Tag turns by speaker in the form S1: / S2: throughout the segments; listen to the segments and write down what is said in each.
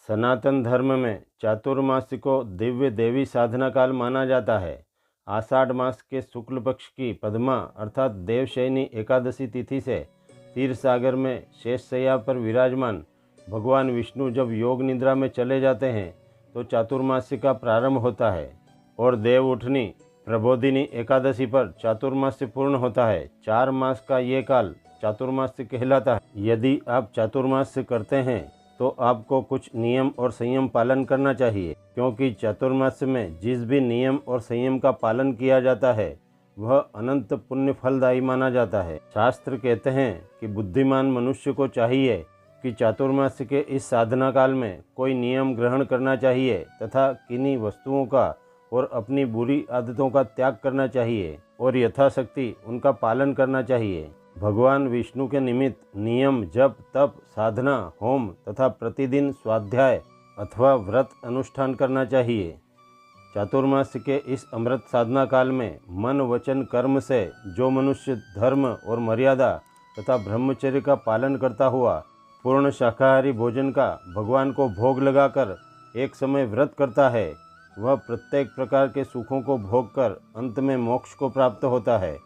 S1: सनातन धर्म में चातुर्मास्य को दिव्य देवी साधना काल माना जाता है। आषाढ़ मास के शुक्ल पक्ष की पद्मा अर्थात देवशयनी एकादशी तिथि से क्षीर सागर में शेषशय्या पर विराजमान भगवान विष्णु जब योग निद्रा में चले जाते हैं तो चातुर्मास्य का प्रारंभ होता है और देव उठनी प्रबोधिनी एकादशी पर चातुर्मास्य पूर्ण होता है। 4 मास का ये काल चातुर्मास्य कहलाता है। यदि आप चातुर्मास्य करते हैं तो आपको कुछ नियम और संयम पालन करना चाहिए, क्योंकि चातुर्मास्य में जिस भी नियम और संयम का पालन किया जाता है वह अनंत पुण्य फलदायी माना जाता है। शास्त्र कहते हैं कि बुद्धिमान मनुष्य को चाहिए कि चातुर्मास्य के इस साधना काल में कोई नियम ग्रहण करना चाहिए तथा किन्हीं वस्तुओं का और अपनी बुरी आदतों का त्याग करना चाहिए और यथाशक्ति उनका पालन करना चाहिए। भगवान विष्णु के निमित्त नियम, जप, तप, साधना, होम तथा प्रतिदिन स्वाध्याय अथवा व्रत अनुष्ठान करना चाहिए। चातुर्मास्य के इस अमृत साधना काल में मन, वचन, कर्म से जो मनुष्य धर्म और मर्यादा तथा ब्रह्मचर्य का पालन करता हुआ पूर्ण शाकाहारी भोजन का भगवान को भोग लगाकर एक समय व्रत करता है, वह प्रत्येक प्रकार के सुखों को भोग कर अंत में मोक्ष को प्राप्त होता है।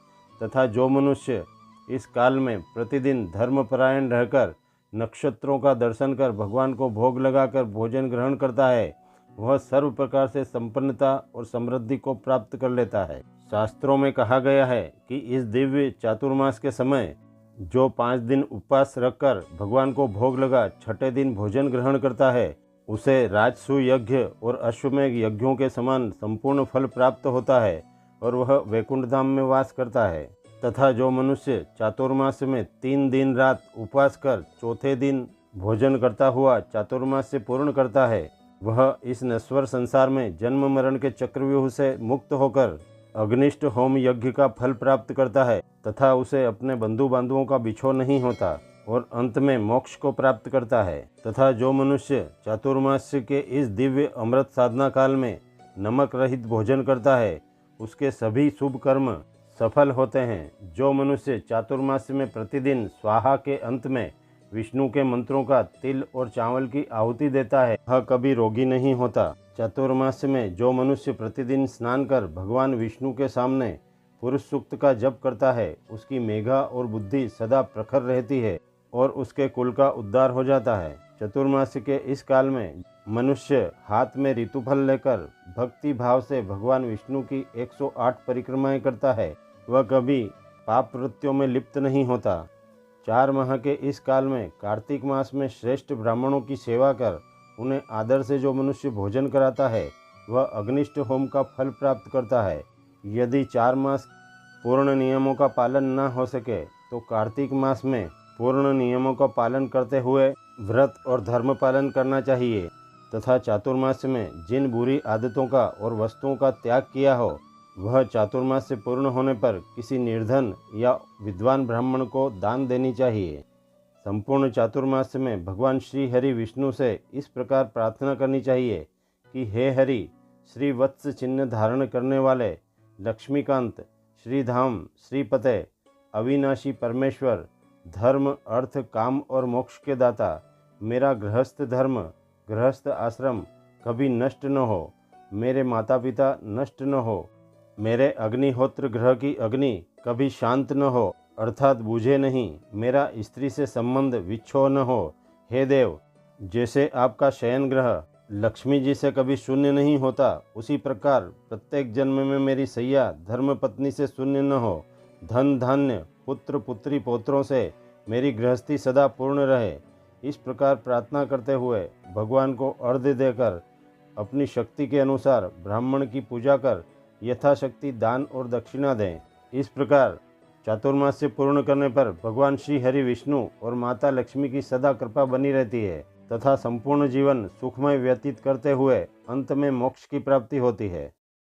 S1: तथा जो मनुष्य इस काल में प्रतिदिन धर्मपरायण रहकर नक्षत्रों का दर्शन कर भगवान को भोग लगाकर भोजन ग्रहण करता है, वह सर्व प्रकार से संपन्नता और समृद्धि को प्राप्त कर लेता है। शास्त्रों में कहा गया है कि इस दिव्य चातुर्मास के समय जो 5 दिन उपवास रखकर भगवान को भोग लगा 6ठे दिन भोजन ग्रहण करता है, उसे राजसूय यज्ञ और अश्वमेध यज्ञों के समान संपूर्ण फल प्राप्त होता है और वह वैकुंठ धाम में वास करता है। तथा जो मनुष्य चातुर्मास में 3 दिन रात उपवास कर चौथे दिन भोजन करता हुआ चातुर्मास से पूर्ण करता है, वह इस नश्वर संसार में जन्म मरण के चक्रव्यूह से मुक्त होकर अग्निष्ट होम यज्ञ का फल प्राप्त करता है तथा उसे अपने बंधु बांधवों का बिछोह नहीं होता और अंत में मोक्ष को प्राप्त करता है। तथा जो मनुष्य चातुर्मास्य के इस दिव्य अमृत साधना काल में नमक रहित भोजन करता है, उसके सभी शुभ कर्म सफल होते हैं। जो मनुष्य चातुर्मास्य में प्रतिदिन स्वाहा के अंत में विष्णु के मंत्रों का तिल और चावल की आहुति देता है, वह कभी रोगी नहीं होता। चातुर्मास्य में जो मनुष्य प्रतिदिन स्नान कर भगवान विष्णु के सामने पुरुष सूक्त का जप करता है, उसकी मेघा और बुद्धि सदा प्रखर रहती है और उसके कुल का उद्धार हो जाता है। चतुर्मास्य के इस काल में मनुष्य हाथ में ऋतुफल लेकर भक्ति भाव से भगवान विष्णु की 108 परिक्रमाएं करता है, वह कभी पाप वृत्तियों में लिप्त नहीं होता। 4 माह के इस काल में कार्तिक मास में श्रेष्ठ ब्राह्मणों की सेवा कर उन्हें आदर से जो मनुष्य भोजन कराता है, वह अग्निष्ट होम का फल प्राप्त करता है। यदि 4 मास पूर्ण नियमों का पालन न हो सके तो कार्तिक मास में पूर्ण नियमों का पालन करते हुए व्रत और धर्म पालन करना चाहिए। तथा चातुर्मास्य में जिन बुरी आदतों का और वस्तुओं का त्याग किया हो, वह चातुर्मास्य पूर्ण होने पर किसी निर्धन या विद्वान ब्राह्मण को दान देनी चाहिए। संपूर्ण चातुर्मास्य में भगवान श्री हरि विष्णु से इस प्रकार प्रार्थना करनी चाहिए कि हे हरि, श्री वत्स चिन्ह धारण करने वाले लक्ष्मीकांत, श्रीधाम, श्रीपते, अविनाशी परमेश्वर, धर्म, अर्थ, काम और मोक्ष के दाता, मेरा गृहस्थ धर्म, गृहस्थ आश्रम कभी नष्ट न हो, मेरे माता पिता नष्ट न हो, मेरे अग्निहोत्र ग्रह की अग्नि कभी शांत न हो अर्थात बुझे नहीं, मेरा स्त्री से संबंध विच्छोह न हो। हे देव, जैसे आपका शयन ग्रह लक्ष्मी जी से कभी शून्य नहीं होता, उसी प्रकार प्रत्येक जन्म में मेरी सैया धर्म पत्नी से शून्य न हो। धन धान्य, पुत्र पुत्री, पौत्रों से मेरी गृहस्थी सदा पूर्ण रहे। इस प्रकार प्रार्थना करते हुए भगवान को अर्घ्य देकर अपनी शक्ति के अनुसार ब्राह्मण की पूजा कर यथाशक्ति दान और दक्षिणा दें। इस प्रकार चातुर्मास्य पूर्ण करने पर भगवान श्री हरि विष्णु और माता लक्ष्मी की सदा कृपा बनी रहती है तथा संपूर्ण जीवन सुखमय व्यतीत करते हुए अंत में मोक्ष की प्राप्ति होती है।